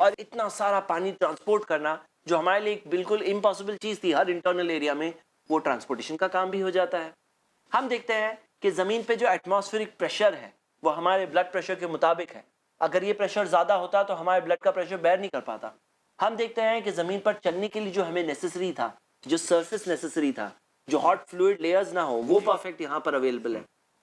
اور اتنا سارا پانی ٹرانسپورٹ کرنا جو ہمارے لیے ایک بالکل امپاسبل چیز تھی ہر انٹرنل ایریا میں، وہ ٹرانسپورٹیشن کا کام بھی ہو جاتا ہے. ہم دیکھتے ہیں کہ زمین پہ جو ایٹماسفیرک پریشر ہے وہ ہمارے بلڈ پریشر کے مطابق ہے. اگر یہ پریشر زیادہ ہوتا تو ہمارے بلڈ کا پریشر بیئر نہیں کر پاتا. ہم دیکھتے ہیں کہ زمین پر چلنے کے لیے جو ہمیں نیسیسری تھا، جو سرفیس نیسیسری تھا، جو ہاٹ فلوئڈ لیئرز نہ ہو، وہ پرفیکٹ یہاں پر اویلیبل ہے.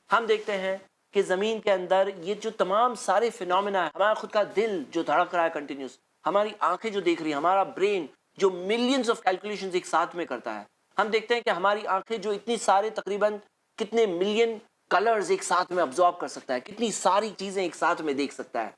ہم دیکھتے ہیں کہ زمین کے اندر یہ جو تمام سارے فینومینا ہے، ہمارا خود کا دل جو دھڑک رہا ہے کنٹینیوس، ہماری آنکھیں جو دیکھ رہی ہیں، ہمارا برین جو ملینز آف کیلکولیشنز ایک ساتھ میں کرتا ہے. ہم دیکھتے ہیں کہ ہماری آنکھیں جو اتنی سارے تقریباً کتنے ملین کلرز ایک ساتھ میں ابزارب کر سکتا ہے، کتنی ساری چیزیں ایک ساتھ میں دیکھ سکتا ہے.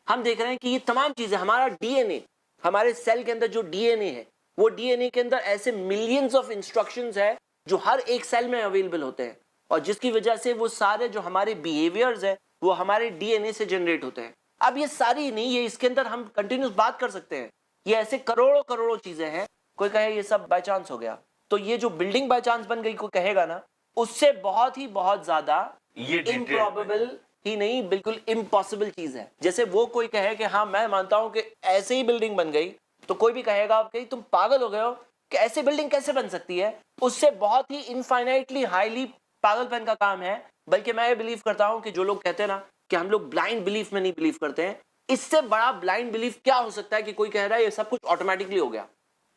ہم دیکھ رہے ہیں کہ یہ تمام چیزیں، ہمارا ڈی این اے، ہمارے سیل کے اندر جو ڈی این اے ہے، وہ ڈی این اے کے اندر ایسے ملینز آف انسٹرکشنز ہے جو ہر ایک سیل میں اویلیبل ہوتے ہیں، اور جس کی وجہ سے وہ سارے جو ہمارے بیہیویئرز ہیں وہ ہمارے ڈی این اے سے جنریٹ ہوتے ہیں. اب یہ ساری نہیں، یہ اس کے اندر ہم کنٹینیوس بات کر سکتے ہیں. یہ ایسے کروڑوں کروڑوں چیزیں ہیں. کوئی کہے یہ سب بائی چانس ہو گیا، تو یہ جو بلڈنگ بائی چانس بن گئی کوئی کہے گا نا، اس سے بہت زیادہ یہ امپروبیبل ہی نہیں، بالکل امپاسبل چیز ہے. جیسے وہ کوئی کہے کہ ہاں میں مانتا ہوں کہ ایسے ہی بلڈنگ بن گئی، تو کوئی بھی کہے گا کہ تم پاگل ہو گئے ہو کہ ایسے بلڈنگ کیسے بن سکتی ہے. اس سے بہت ہی انفائنائٹلی ہائیلی پاگل پن کا کام ہے. بلکہ میں یہ بلیو کرتا ہوں کہ جو لوگ کہتے ہیں نا کہ ہم لوگ بلائنڈ بلیف میں نہیں بلیو کرتے ہیں، اس سے بڑا بلائنڈ بلیف کیا ہو سکتا ہے کہ کوئی کہہ رہا ہے یہ سب کچھ آٹومیٹکلی ہو گیا،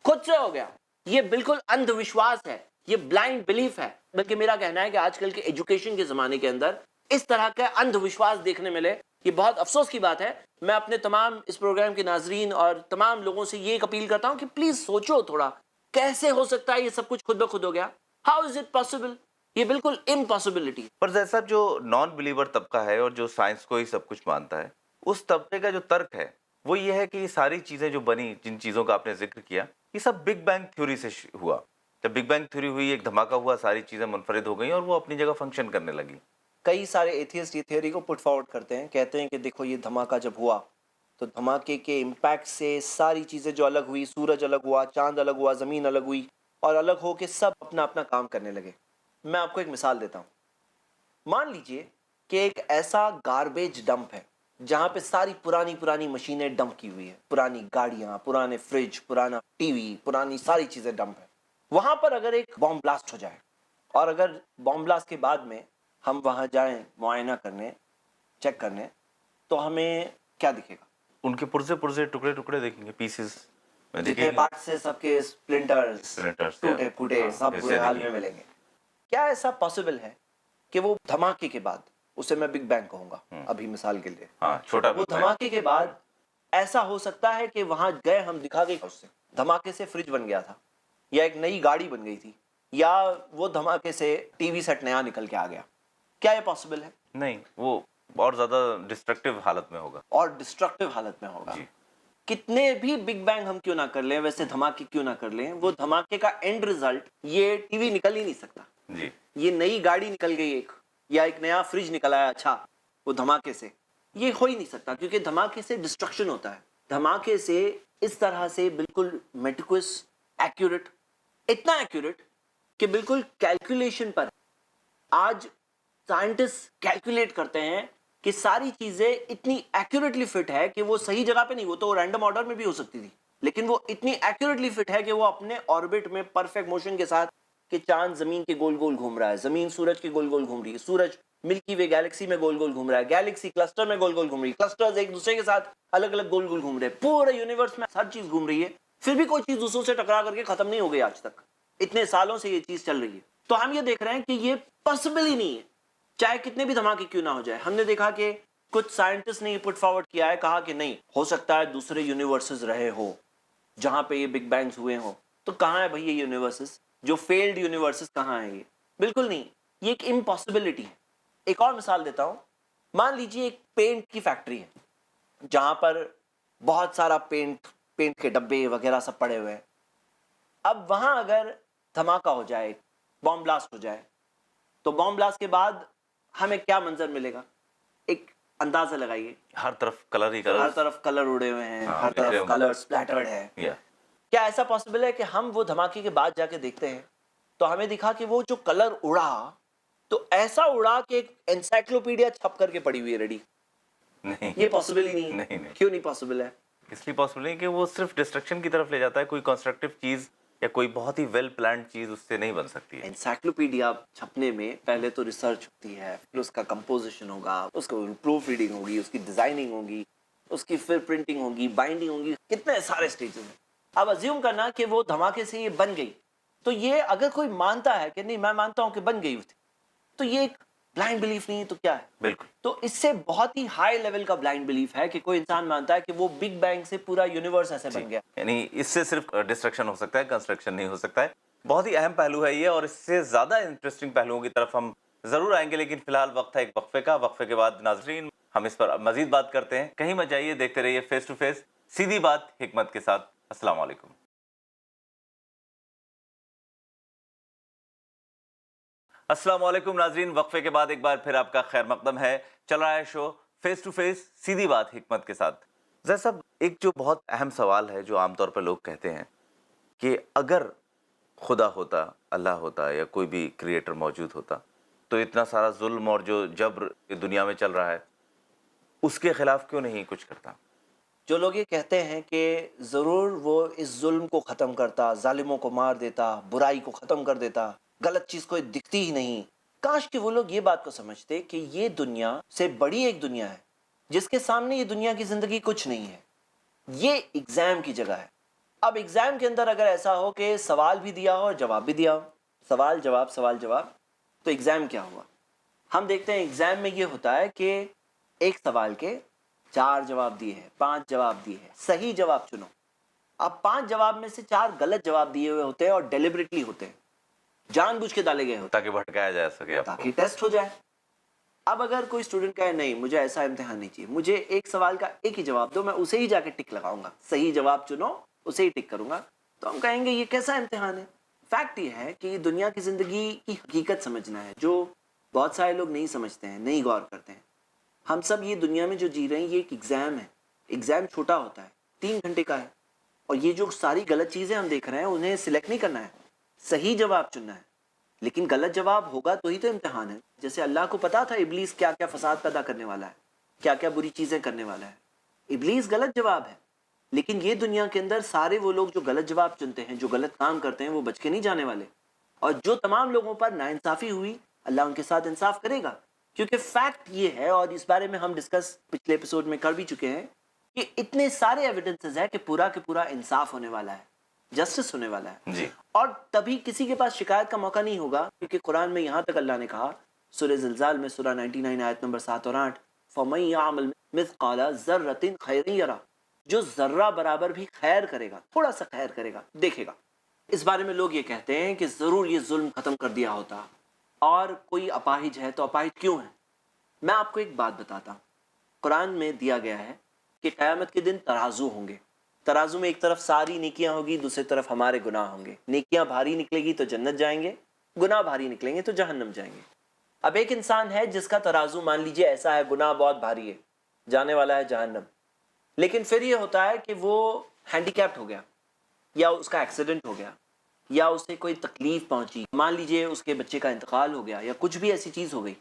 خود سے ہو گیا. یہ بالکل اندھ وشواس ہے، یہ بلائنڈ بلیف ہے. بلکہ میرا کہنا ہے کہ آج کل کے ایجوکیشن کے زمانے کے اندر اس طرح کا اندھ وشواس دیکھنے ملے، یہ بہت افسوس کی بات ہے. میں اپنے تمام اس پروگرام کے ناظرین اور تمام لوگوں سے یہ اپیل کرتا ہوں کہ پلیز سوچو تھوڑا، کیسے ہو سکتا ہے یہ سب کچھ خود بخود ہو گیا؟ How is it possible? یہ بالکل امپاسبلٹی. پر جیسا جو نان بلیور طبقہ ہے اور جو سائنس کو ہی سب کچھ مانتا ہے، اس طبقے کا جو ترک ہے وہ یہ ہے کہ یہ ساری چیزیں جو بنی، جن چیزوں کا آپ نے ذکر کیا، یہ سب بگ بینگ تھیوری سے ہوا. جب بگ بینگ تھیوری ہوئی، ایک دھماکہ ہوا، ساری چیزیں منفرد ہو گئیں اور وہ اپنی جگہ فنکشن کرنے لگی. کئی سارے ایتھیسٹ یہ تھیوری کو پٹ فارورڈ کرتے ہیں، کہتے ہیں کہ دیکھو یہ دھماکہ جب ہوا تو دھماکے کے امپیکٹ سے ساری چیزیں جو الگ ہوئی، سورج الگ ہوا، چاند الگ ہوا، زمین الگ ہوئی، اور الگ ہو کے سب اپنا اپنا کام کرنے لگے. میں آپ کو ایک مثال دیتا ہوں. مان لیجئے کہ ایک ایسا گاربیج ڈمپ ہے جہاں پہ ساری پرانی مشینیں ڈمپ کی ہوئی ہے، پرانی گاڑیاں، پرانے فریج، پرانا ٹی وی، پرانی ساری چیزیں ڈمپ ہے. وہاں پر اگر ایک بام بلاسٹ ہو جائے، اور اگر بام بلاسٹ کے بعد میں ہم وہاں جائیں معائنہ کرنے، چیک کرنے، تو ہمیں کیا دکھے گا؟ ان کے پرزے ٹکڑے دیکھیں گے، پیسز جتنے پارٹ سے سب کے سپلنٹرز، ٹوٹے پھوٹے سب برے حال میں ملیں گے. کیا ایسا پاسبل ہے کہ وہ دھماکے کے بعد، اسے میں بگ بینگ کہوں گا ابھی مثال کے لیے، چھوٹا وہ دھماکے کے بعد ایسا ہو سکتا ہے کہ وہاں گئے ہم دکھا گئے اس سے دھماکے سے فریج بن گیا تھا، یا ایک نئی گاڑی بن گئی تھی، یا وہ دھماکے سے ٹی وی سیٹ نیا نکل کے آ گیا؟ کیا یہ پاسبل ہے؟ نہیں، وہ اور زیادہ ڈسٹرکٹیو حالت میں ہوگا. اور ڈسٹرکٹیو حالت میں ہوگا. کتنے بھی بگ بینگ ہم کیوں نہ کر لیں، ویسے دھماکے کیوں نہ کر لیں، وہ دھماکے کا اینڈ ریزلٹ یہ ٹی وی نکل ہی نہیں سکتا. یہ نئی گاڑی نکل گئی ایک، یا ایک نیا فریج نکل آیا، اچھا وہ دھماکے سے، یہ ہو ہی نہیں سکتا، کیونکہ دھماکے سے ڈسٹرکشن ہوتا ہے. دھماکے سے اس طرح سے بالکل میٹیکوس، ایکوریٹ، اتنا ایکوریٹ کہ بالکل کیلکولیشن پر آج سائنٹسٹ کیلکولیٹ کرتے ہیں کہ ساری چیزیں اتنی ایکوریٹلی فٹ ہے کہ وہ صحیح جگہ پہ نہیں، وہ تو رینڈم آرڈر میں بھی ہو سکتی تھی، لیکن وہ اتنی ایکوریٹلی فٹ ہے کہ وہ اپنے آربٹ میں پرفیکٹ موشن کے ساتھ، کہ چاند زمین کے گول گول گھوم رہا ہے، زمین سورج کے گول گول گھوم رہی ہے، سورج ملکی وے گیلیکسی میں گول گول گھوم رہا ہے، گیلیکسی کلسٹر میں گول گول گھوم رہی ہے، کلسٹرز ایک دوسرے کے ساتھ الگ الگ گول گول گھوم رہے ہیں، پورے یونیورس میں ہر چیز گھوم رہی ہے، پھر بھی کوئی چیز دوسروں سے ٹکرا کر کے ختم نہیں ہو گئی آج تک. اتنے سالوں سے یہ چیز چل رہی ہے. تو ہم یہ دیکھ رہے ہیں کہ یہ پاسبل ہی نہیں ہے، چاہے کتنے بھی دھماکے کیوں نہ ہو جائے. ہم نے دیکھا کہ کچھ سائنٹسٹ نے یہ پٹ فارورڈ کیا ہے، کہا کہ نہیں ہو سکتا ہے دوسرے یونیورسز رہے ہو جہاں پہ یہ بگ بینگز ہوئے ہوں. تو کہاں ہے بھائی یہ یونیورسز؟ جو فیلڈ یونیورسز کہاں ہیں؟ یہ بالکل نہیں، یہ ایک امپاسبلٹی ہے. ایک اور مثال دیتا ہوں. مان لیجیے ایک پینٹ کی فیکٹری ہے جہاں پر بہت سارا پینٹ کے ڈبے وغیرہ سب پڑے ہوئے ہیں. اب وہاں اگر دھماکہ ہو جائے، بام بلاسٹ ہو جائے، تو بام بلاسٹ کے بعد ہمیں کیا منظر ملے گا؟ ایک اندازہ لگائیے. ہر طرف کلر ہی کلر، ہر طرف کلر اڑے ہوئے ہیں، ہر طرف کلر سپلیٹرڈ ہے. کیا ایسا پاسبل ہے کہ ہم وہ دھماکے کے بعد جا کے دیکھتے ہیں تو ہمیں دکھا کہ وہ جو کلر اڑا تو ایسا اڑا کہ ایک انسائکلوپیڈیا چھپ کر کے پڑی ہوئی ہے ریڈی؟ نہیں، یہ پاسبل ہی نہیں ہے. کیوں نہیں پاسبل ہے؟ اس لیے پاسبل نہیں کہ وہ صرف ڈسٹرکشن کی طرف لے جاتا ہے. کوئی کنسٹرکٹیو چیز یا کوئی بہت ہی ویل پلانڈ چیز اس سے نہیں بن سکتی ہے. انسائکلوپیڈیا چھپنے میں پہلے تو ریسرچ ہوتی ہے، پھر اس کا کمپوزیشن ہوگا، اس کو پروف ریڈنگ ہوگی، اس کی ڈیزائننگ ہوگی، اس کی پھر پرنٹنگ ہوگی، بائنڈنگ ہوگی، کتنے سارے سٹیجز ہیں. اب ازیوم کرنا کہ وہ دھماکے سے یہ بن گئی، تو یہ اگر کوئی مانتا ہے کہ نہیں میں مانتا ہوں کہ بن گئی تھی، تو یہ ایک بلائنڈ بلیف نہیں ہے تو کیا ہے؟ بالکل. تو اس سے بہت ہی ہائی لیول کا بلائنڈ بلیف ہے کہ کوئی انسان مانتا ہے کہ وہ بگ بینگ سے پورا یونیورس ایسے بن گیا. یعنی اس سے صرف ڈسٹرکشن ہو سکتا ہے، کنسٹرکشن نہیں ہو سکتا ہے. بہت ہی اہم پہلو ہے یہ، اور اس سے زیادہ انٹرسٹنگ پہلوؤں کی طرف ہم ضرور آئیں گے، لیکن فی الحال وقت ہے ایک وقفے کا. وقفے کے بعد ناظرین ہم اس پر مزید بات کرتے ہیں. کہیں مت جائیے، دیکھتے رہیے فیس ٹو فیس، سیدھی بات حکمت کے ساتھ. السلام علیکم. السلام علیکم ناظرین، وقفے کے بعد ایک بار پھر آپ کا خیر مقدم ہے. چل رہا ہے شو فیس ٹو فیس، سیدھی بات حکمت کے ساتھ. ظاہر صاحب، ایک جو بہت اہم سوال ہے جو عام طور پہ لوگ کہتے ہیں کہ اگر خدا ہوتا، اللہ ہوتا یا کوئی بھی کریٹر موجود ہوتا، تو اتنا سارا ظلم اور جو جبر دنیا میں چل رہا ہے اس کے خلاف کیوں نہیں کچھ کرتا؟ جو لوگ یہ کہتے ہیں کہ ضرور وہ اس ظلم کو ختم کرتا، ظالموں کو مار دیتا، برائی کو ختم کر دیتا، غلط چیز کوئی دکھتی ہی نہیں. کاش کہ وہ لوگ یہ بات کو سمجھتے کہ یہ دنیا سے بڑی ایک دنیا ہے جس کے سامنے یہ دنیا کی زندگی کچھ نہیں ہے. یہ ایگزام کی جگہ ہے. اب ایگزام کے اندر اگر ایسا ہو کہ سوال بھی دیا ہو اور جواب بھی دیا ہو، سوال جواب، تو ایگزام کیا ہوا؟ ہم دیکھتے ہیں ایگزام میں یہ ہوتا ہے کہ ایک سوال کے 4 جواب دیے ہیں، 5 جواب دیے ہیں، صحیح جواب چنو. اب 5 جواب میں سے 4 غلط جواب دیے ہوئے ہوتے ہیں اور ڈیلیبریٹلی ہوتے ہیں، جان بوجھ کے ڈالے گئے ہوتے تاکہ بھٹکایا جا سکے ہیں آپ کو. تاکہ ٹیسٹ ہو جائے. اب اگر کوئی اسٹوڈنٹ کہے نہیں مجھے ایسا امتحان نہیں چاہیے، مجھے ایک سوال کا ایک ہی جواب دو، میں اسے ہی جا کے ٹک لگاؤں گا، صحیح جواب چنو اسے ہی ٹک کروں گا، تو ہم کہیں گے یہ کیسا امتحان ہے؟ فیکٹ یہ ہے کہ دنیا کی زندگی کی حقیقت سمجھنا ہے جو بہت سارے لوگ نہیں سمجھتے ہیں، نہیں غور کرتے ہیں. ہم سب یہ دنیا میں جو جی رہے ہیں یہ ایک ایگزام ہے. ایگزام چھوٹا ہوتا ہے، 3 گھنٹے کا ہے، اور یہ جو ساری غلط چیزیں ہم دیکھ رہے ہیں انہیں سلیکٹ نہیں کرنا ہے، صحیح جواب چننا ہے. لیکن غلط جواب ہوگا تو ہی تو امتحان ہے. جیسے اللہ کو پتا تھا ابلیس کیا کیا فساد پیدا کرنے والا ہے، کیا کیا بری چیزیں کرنے والا ہے. ابلیس غلط جواب ہے، لیکن یہ دنیا کے اندر سارے وہ لوگ جو غلط جواب چنتے ہیں، جو غلط کام کرتے ہیں، وہ بچ کے نہیں جانے والے. اور جو تمام لوگوں پر ناانصافی ہوئی اللہ ان کے ساتھ انصاف کرے گا. کیونکہ فیکٹ یہ ہے، اور اس بارے میں ہم ڈسکس پچھلے ایپیسوڈ میں کر بھی چکے ہیں، کہ اتنے سارے ایویڈنسز ہیں کہ پورا کے پورا انصاف ہونے والا ہے، جسٹس ہونے والا ہے. جی. اور تبھی کسی کے پاس شکایت کا موقع نہیں ہوگا، کیونکہ قرآن میں یہاں تک اللہ نے کہا سورہ زلزال میں سورہ 99 آیت نمبر 7 اور 8، فَمَن يَعْمَلْ مِثْقَالَ ذَرَّةٍ خَيْرًا يَرَهُ، جو ذرہ برابر بھی خیر کرے گا، تھوڑا سا خیر کرے گا، دیکھے گا. اس بارے میں لوگ یہ کہتے ہیں کہ ضرور یہ ظلم ختم کر دیا ہوتا. اور کوئی اپاہج ہے تو اپاہج کیوں ہے؟ میں آپ کو ایک بات بتاتا ہوں. قرآن میں دیا گیا ہے کہ قیامت کے دن ترازو ہوں گے. ترازو میں ایک طرف ساری نیکیاں ہوگی، دوسری طرف ہمارے گناہ ہوں گے. نیکیاں بھاری نکلے گی تو جنت جائیں گے، گناہ بھاری نکلیں گے تو جہنم جائیں گے. اب ایک انسان ہے جس کا ترازو مان لیجئے ایسا ہے، گناہ بہت بھاری ہے، جانے والا ہے جہنم. لیکن پھر یہ ہوتا ہے کہ وہ ہینڈی کیپٹ ہو گیا، یا اس کا ایکسیڈنٹ ہو گیا، یا اسے کوئی تکلیف پہنچی، مان لیجئے اس کے بچے کا انتقال ہو گیا، یا کچھ بھی ایسی چیز ہو گئی،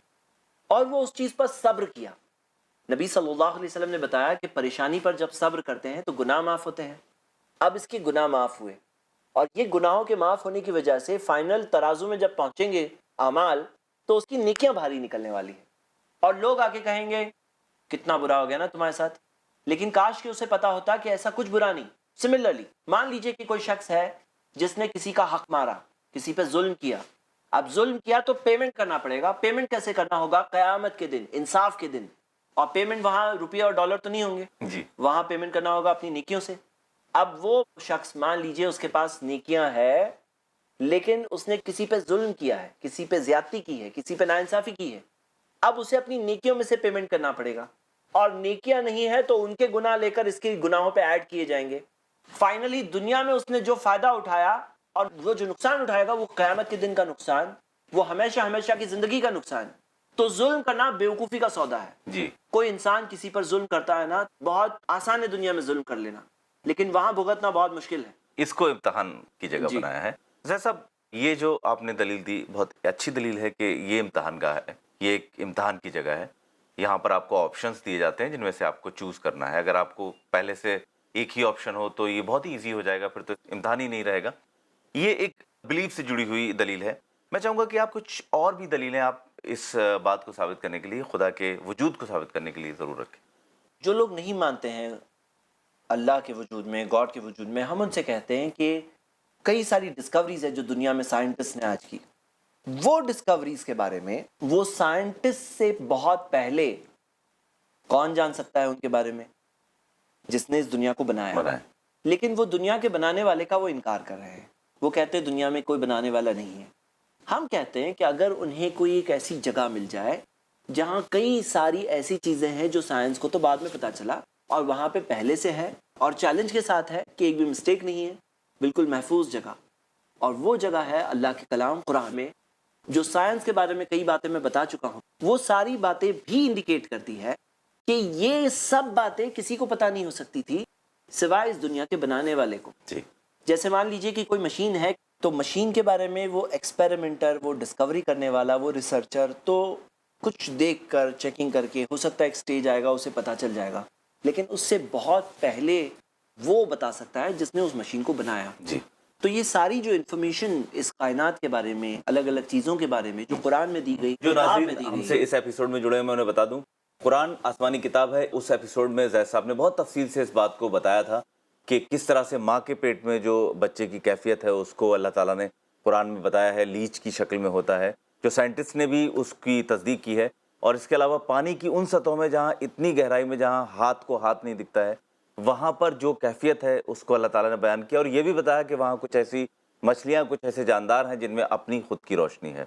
اور وہ اس چیز پر صبر کیا. نبی صلی اللہ علیہ وسلم نے بتایا کہ پریشانی پر جب صبر کرتے ہیں تو گناہ معاف ہوتے ہیں. اب اس کے گناہ معاف ہوئے، اور یہ گناہوں کے معاف ہونے کی وجہ سے فائنل ترازو میں جب پہنچیں گے اعمال، تو اس کی نیکیاں بھاری نکلنے والی ہیں. اور لوگ آ کے کہیں گے کتنا برا ہو گیا نا تمہارے ساتھ، لیکن کاش کہ اسے پتا ہوتا کہ ایسا کچھ برا نہیں. سملرلی مان لیجئے کہ کوئی شخص ہے جس نے کسی کا حق مارا، کسی پہ ظلم کیا. اب ظلم کیا تو پیمنٹ کرنا پڑے گا. پیمنٹ کیسے کرنا ہوگا؟ قیامت کے دن، انصاف کے دن. اور پیمنٹ وہاں روپیہ اور ڈالر تو نہیں ہوں گے، جی. وہاں پیمنٹ کرنا ہوگا اپنی نیکیوں سے. اب وہ شخص مان لیجئے اس کے پاس نیکیاں ہے، لیکن اس نے کسی پہ ظلم کیا ہے، کسی پہ زیادتی کی ہے، کسی پہ ناانصافی کی ہے. اب اسے اپنی نیکیوں میں سے پیمنٹ کرنا پڑے گا، اور نیکیاں نہیں ہے تو ان کے گناہ لے کر اس کے گناہوں پہ ایڈ کیے جائیں گے. فائنلی دنیا میں اس نے جو فائدہ اٹھایا اور وہ جو نقصان اٹھائے گا، وہ قیامت کے دن کا نقصان، وہ ہمیشہ ہمیشہ کی زندگی کا نقصان. تو ظلم کرنا بیوقوفی کا سودا ہے. جی. کوئی انسان کسی پر ظلم کرتا ہے نا، بہت آسان ہے دنیا میں ظلم کر لینا، لیکن وہاں بھگتنا بہت مشکل ہے. اس کو امتحان کی جگہ جی. بنایا ہے. ظاہر صاحب، یہ جو آپ نے دلیل دی بہت اچھی دلیل ہے کہ یہ امتحان گاہ ہے، یہ ایک امتحان کی جگہ ہے. یہاں پر آپ کو آپشنز دیے جاتے ہیں جن میں سے آپ کو چوز کرنا ہے. اگر آپ کو پہلے سے ایک ہی آپشن ہو تو یہ بہت ہی ایزی ہو جائے گا, پھر تو امتحان ہی نہیں رہے گا. یہ ایک بلیف سے جڑی ہوئی دلیل ہے. میں چاہوں گا کہ آپ کچھ اور بھی دلیلیں آپ اس بات کو ثابت کرنے کے لیے, خدا کے وجود کو ثابت کرنے کے لیے ضرور رکھیں. جو لوگ نہیں مانتے ہیں اللہ کے وجود میں, گاڈ کے وجود میں, ہم ان سے کہتے ہیں کہ کئی ساری ڈسکوریز ہے جو دنیا میں سائنٹسٹ نے آج کی, وہ ڈسکوریز کے بارے میں وہ سائنٹسٹ سے بہت پہلے کون جان سکتا ہے ان کے بارے میں؟ جس نے اس دنیا کو بنایا. لیکن وہ دنیا کے بنانے والے کا وہ انکار کر رہے ہیں. وہ کہتے ہیں دنیا میں کوئی بنانے والا نہیں ہے. ہم کہتے ہیں کہ اگر انہیں کوئی ایک ایسی جگہ مل جائے جہاں کئی ساری ایسی چیزیں ہیں جو سائنس کو تو بعد میں پتا چلا اور وہاں پہ پہلے سے ہے اور چیلنج کے ساتھ ہے کہ ایک بھی مسٹیک نہیں ہے, بالکل محفوظ جگہ, اور وہ جگہ ہے اللہ کے کلام قرآن میں, جو سائنس کے بارے میں کئی باتیں میں بتا چکا ہوں. وہ ساری باتیں بھی انڈیکیٹ کرتی ہے کہ یہ سب باتیں کسی کو پتا نہیں ہو سکتی تھی سوائے اس دنیا کے بنانے والے کو. جیسے مان لیجئے کہ کوئی مشین ہے, تو مشین کے بارے میں وہ ایکسپیریمنٹر, وہ ڈسکوری کرنے والا, وہ ریسرچر تو کچھ دیکھ کر چیکنگ کر کے ہو سکتا ہے ایک سٹیج آئے گا اسے پتا چل جائے گا, لیکن اس سے بہت پہلے وہ بتا سکتا ہے جس نے اس مشین کو بنایا. تو یہ ساری جو انفارمیشن اس کائنات کے بارے میں, الگ الگ چیزوں کے بارے میں جو قرآن میں دی گئی, جو ناظرین ہم سے اس ایپیسوڈ میں جڑے ہیں, میں انہیں بتا دوں قرآن آسمانی کتاب ہے. اس ایپیسوڈ میں زید صاحب نے بہت تفصیل سے اس بات کو بتایا تھا کہ کس طرح سے ماں کے پیٹ میں جو بچے کی کیفیت ہے اس کو اللہ تعالیٰ نے قرآن میں بتایا ہے, لیچ کی شکل میں ہوتا ہے, جو سائنٹسٹ نے بھی اس کی تصدیق کی ہے. اور اس کے علاوہ پانی کی ان سطحوں میں جہاں اتنی گہرائی میں جہاں ہاتھ کو ہاتھ نہیں دکھتا ہے, وہاں پر جو کیفیت ہے اس کو اللہ تعالیٰ نے بیان کیا, اور یہ بھی بتایا کہ وہاں کچھ ایسی مچھلیاں, کچھ ایسے جاندار ہیں جن میں اپنی خود کی روشنی ہے.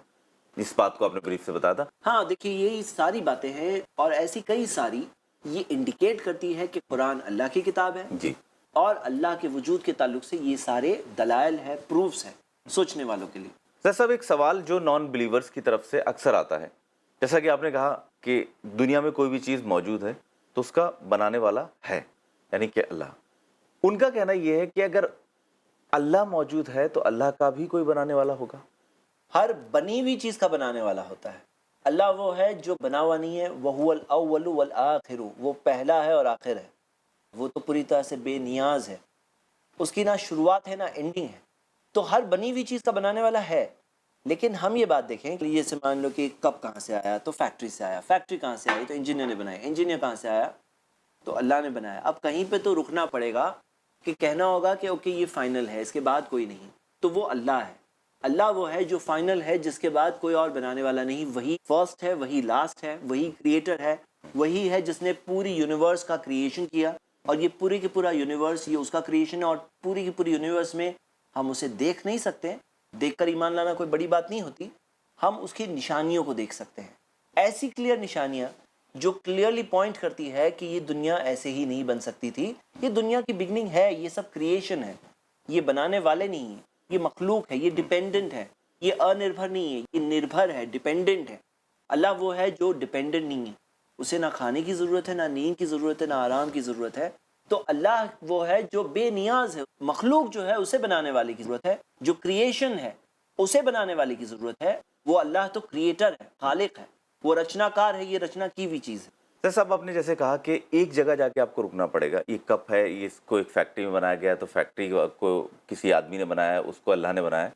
اس بات کو آپ نے بریف سے بتایا تھا. ہاں دیکھیے یہی ساری باتیں ہیں اور ایسی کئی ساری, یہ انڈیکیٹ کرتی ہے کہ قرآن اللہ کی کتاب ہے اور اللہ کے وجود کے تعلق سے یہ سارے دلائل ہے, پروفز ہیں سوچنے والوں کے لیے. سر صاحب ایک سوال جو نان بلیورز کی طرف سے اکثر آتا ہے, جیسا کہ آپ نے کہا کہ دنیا میں کوئی بھی چیز موجود ہے تو اس کا بنانے والا ہے, یعنی کہ اللہ. ان کا کہنا یہ ہے کہ اگر اللہ موجود ہے تو اللہ کا بھی کوئی بنانے والا ہوگا. ہر بنی ہوئی چیز کا بنانے والا ہوتا ہے. اللہ وہ ہے جو بنا ہوا نہیں ہے, وَهُوَ الْأَوَّلُ وَالْآخِرُ, وہ پہلا ہے اور آخر ہے, وہ تو پوری طرح سے بے نیاز ہے, اس کی نہ شروعات ہے نہ اینڈنگ ہے. تو ہر بنی ہوئی چیز کا بنانے والا ہے. لیکن ہم یہ بات دیکھیں کہ یہ سے مان لو کہ کپ کہاں سے آیا, تو فیکٹری سے آیا, فیکٹری کہاں سے آئی تو انجینئر نے بنایا, انجینئر کہاں سے آیا تو اللہ نے بنایا. اب کہیں پہ تو رکنا پڑے گا کہ کہنا ہوگا کہ اوکے یہ فائنل ہے, اس کے بعد کوئی نہیں, تو وہ اللہ ہے. اللہ وہ ہے جو فائنل ہے, جس کے بعد کوئی اور بنانے والا نہیں, وہی فرسٹ ہے, وہی لاسٹ ہے, وہی کریٹر ہے, وہی ہے جس نے پوری یونیورس کا کریشن کیا, اور یہ پوری کی پورا یونیورس یہ اس کا کریشن ہے, اور پوری کی پوری یونیورس میں ہم اسے دیکھ نہیں سکتے. دیکھ کر ایمان لانا کوئی بڑی بات نہیں ہوتی, ہم اس کی نشانیوں کو دیکھ سکتے ہیں, ایسی کلیئر نشانیاں جو کلیئرلی پوائنٹ کرتی ہے کہ یہ دنیا ایسے ہی نہیں بن سکتی تھی, یہ دنیا کی بگننگ ہے, یہ سب کریشن ہے, یہ بنانے والے نہیں ہیں, یہ مخلوق ہے, یہ ڈیپینڈنٹ ہے, یہ انربھر نہیں ہے, یہ نربھر ہے, ڈیپینڈنٹ ہے. اللہ وہ ہے جو ڈیپینڈنٹ نہیں ہے, اسے نہ کھانے کی ضرورت ہے, نہ نیند کی ضرورت ہے, نہ آرام کی ضرورت ہے. تو اللہ وہ ہے جو بے نیاز ہے. مخلوق جو ہے اسے بنانے والے کی ضرورت ہے, جو کریشن ہے اسے بنانے والے کی ضرورت ہے. وہ اللہ تو کریٹر ہے, خالق ہے, وہ رچنا کار ہے, یہ رچنا کی ہوئی چیز ہے. سر صاحب آپ نے جیسے کہا کہ ایک جگہ جا کے آپ کو رکنا پڑے گا, یہ کپ ہے, یہ اس کو ایک فیکٹری میں بنایا گیا, تو فیکٹری کو کسی آدمی نے بنایا, اس کو اللہ نے بنایا,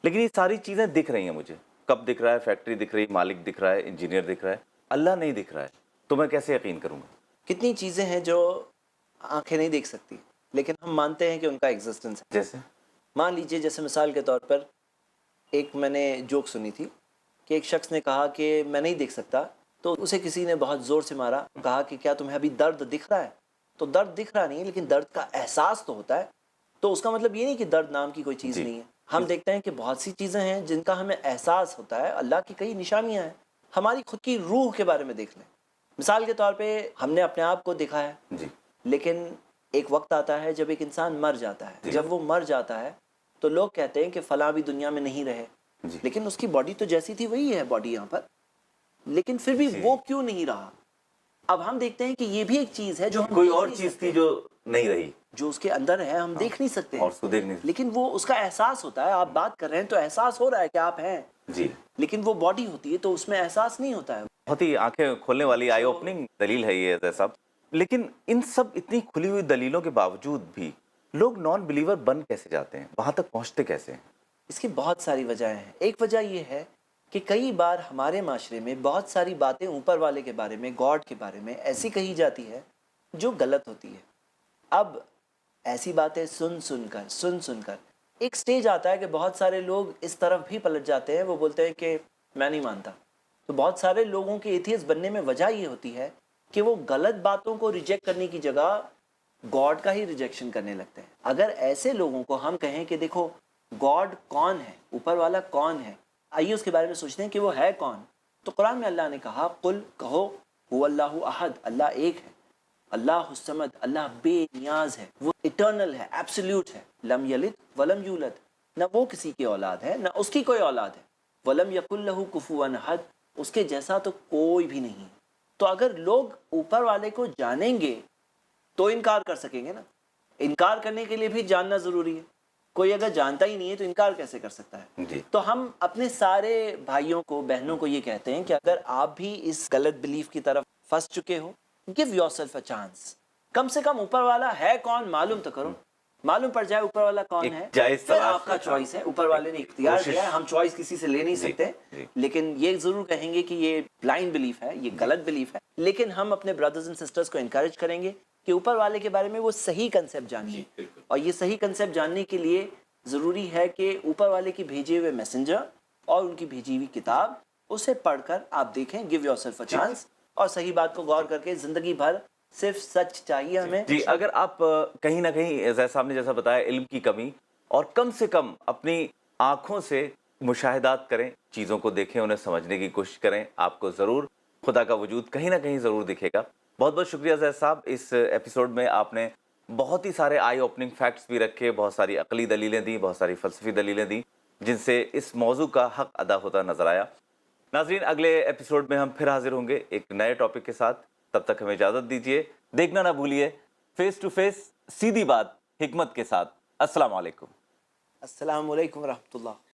لیکن یہ ساری چیزیں دکھ رہی ہیں مجھے, کپ دکھ رہا ہے, فیکٹری دکھ رہی, مالک دکھ رہا ہے, انجینئر دکھ رہا ہے, اللہ نہیں دکھ رہا ہے, تو میں کیسے یقین کروں گا؟ کتنی چیزیں ہیں جو آنکھیں نہیں دیکھ سکتی لیکن ہم مانتے ہیں کہ ان کا ایگزسٹنس ہے. جیسے مان لیجئے جیسے مثال کے طور پر ایک میں نے جوک سنی تھی کہ ایک شخص نے کہا کہ میں نہیں دیکھ سکتا, تو اسے کسی نے بہت زور سے مارا, کہا کہ کیا تمہیں ابھی درد دکھ رہا ہے؟ تو درد دکھ رہا نہیں ہے لیکن درد کا احساس تو ہوتا ہے. تو اس کا مطلب یہ نہیں کہ درد نام کی کوئی چیز نہیں ہے. ہم دیکھتے ہیں کہ بہت سی چیزیں ہیں جن کا ہمیں احساس ہوتا ہے, اللہ کی کئی نشانیاں ہیں. ہماری خود کی روح کے بارے میں دیکھ لیں, مثال کے طور پہ ہم نے اپنے آپ کو دیکھا ہے, لیکن ایک وقت آتا ہے جب ایک انسان مر جاتا ہے. جب وہ مر جاتا ہے تو لوگ کہتے ہیں کہ فلاں بھی دنیا میں نہیں رہے, لیکن اس کی باڈی تو جیسی تھی وہی ہے باڈی یہاں پر, لیکن پھر بھی وہ کیوں نہیں رہا؟ اب ہم دیکھتے ہیں کہ یہ بھی ایک چیز ہے جو کوئی اور چیز تھی جو نہیں رہی, جو اس کے اندر ہے, ہم دیکھ نہیں سکتے اور اس کو دیکھ نہیں سکتے, لیکن وہ اس کا احساس ہوتا ہے. آپ بات کر رہے ہیں تو احساس ہو رہا ہے کہ آپ ہیں, لیکن وہ باڈی ہوتی ہے تو اس میں احساس نہیں ہوتا ہے. بہت ہی آنکھیں کھولنے والی, آئی اوپننگ دلیل ہے یہ صاحب. لیکن ان سب اتنی کھلی ہوئی دلیلوں کے باوجود بھی لوگ نان بلیور بن کیسے جاتے ہیں؟ وہاں تک پہنچتے کیسے ہیں؟ اس کی بہت ساری وجہیں ہیں. ایک وجہ یہ ہے کہ کئی بار ہمارے معاشرے میں بہت ساری باتیں اوپر والے کے بارے میں، گاڈ کے بارے میں ایسی کہی جاتی ہے جو غلط ہوتی ہے. اب ایسی باتیں سن کر ایک سٹیج آتا ہے کہ بہت سارے لوگ اس طرف بھی پلٹ جاتے ہیں. وہ بولتے ہیں کہ میں نہیں مانتا. تو بہت سارے لوگوں کے ایتھیسٹ بننے میں وجہ یہ ہوتی ہے کہ وہ غلط باتوں کو ریجیکٹ کرنے کی جگہ گاڈ کا ہی ریجیکشن کرنے لگتے ہیں. اگر ایسے لوگوں کو ہم کہیں کہ دیکھو گاڈ کون ہے، اوپر والا کون ہے، آئیے اس کے بارے میں سوچتے ہیں کہ وہ ہے کون. تو قرآن میں اللہ نے کہا قل کہو هو اللہ احد، اللہ ایک ہے، اللہ الصمد، اللہ بے نیاز ہے، وہ اٹرنل ہے، ایبسلیوٹ ہے. لم یلد ولم یولد، نہ وہ کسی کی اولاد ہے نہ اس کی کوئی اولاد ہے. ولم یکن لہ کفوا احد، اس کے جیسا تو کوئی بھی نہیں. تو اگر لوگ اوپر والے کو جانیں گے تو انکار کر سکیں گے نا. انکار کرنے کے لیے بھی جاننا ضروری ہے. کوئی اگر جانتا ہی نہیں ہے تو انکار کیسے کر سکتا ہے؟ جی. تو ہم اپنے سارے بھائیوں کو، بہنوں کو یہ کہتے ہیں کہ اگر آپ بھی اس غلط بلیف کی طرف پھنس چکے ہو، give yourself a chance. کم سے کم اوپر والا ہے کون معلوم تو کرو. معلوم پڑ جائے اوپر والا کون ایک ہے، جائز پھر تلاش آپ کا کرنا. چوائس ہے. اوپر والے نے اختیار کوشش. کیا ہے، ہم چوائس کسی سے لے نہیں جی، سکتے. جی. لیکن یہ ضرور کہیں گے کہ یہ بلائنڈ بلیف ہے، یہ غلط بلیف ہے. لیکن ہم اپنے بردرز اینڈ سسٹرز کو انکریج کریں گے کہ اوپر والے کے بارے میں وہ صحیح کنسیپٹ جانیے. اور یہ صحیح کنسیپٹ جاننے کے لیے ضروری ہے کہ اوپر والے کی بھیجے ہوئے میسنجر اور ان کی بھیجی ہوئی کتاب اسے پڑھ کر آپ دیکھیں. Give your self a chance. اور صحیح بات کو غور کر کے زندگی بھر صرف سچ چاہیے ہمیں. جی. اگر آپ کہیں نہ کہیں زید صاحب نے جیسا بتایا علم کی کمی، اور کم سے کم اپنی آنکھوں سے مشاہدات کریں، چیزوں کو دیکھیں، انہیں سمجھنے کی کوشش کریں، آپ کو ضرور خدا کا وجود کہیں نہ کہیں ضرور دکھے گا. بہت بہت شکریہ زید صاحب. اس ایپیسوڈ میں آپ نے بہت ہی سارے آئی اوپننگ فیکٹس بھی رکھے، بہت ساری عقلی دلیلیں دیں، بہت ساری فلسفی دلیلیں دیں، جن سے اس موضوع کا حق ادا ہوتا نظر آیا. ناظرین، اگلے ایپیسوڈ میں ہم پھر حاضر ہوں گے ایک نئے ٹاپک کے ساتھ. تب تک ہمیں اجازت دیجیے. دیکھنا نہ بھولیے فیس ٹو فیس، سیدھی بات حکمت کے ساتھ. السلام علیکم. السلام علیکم ورحمۃ اللہ.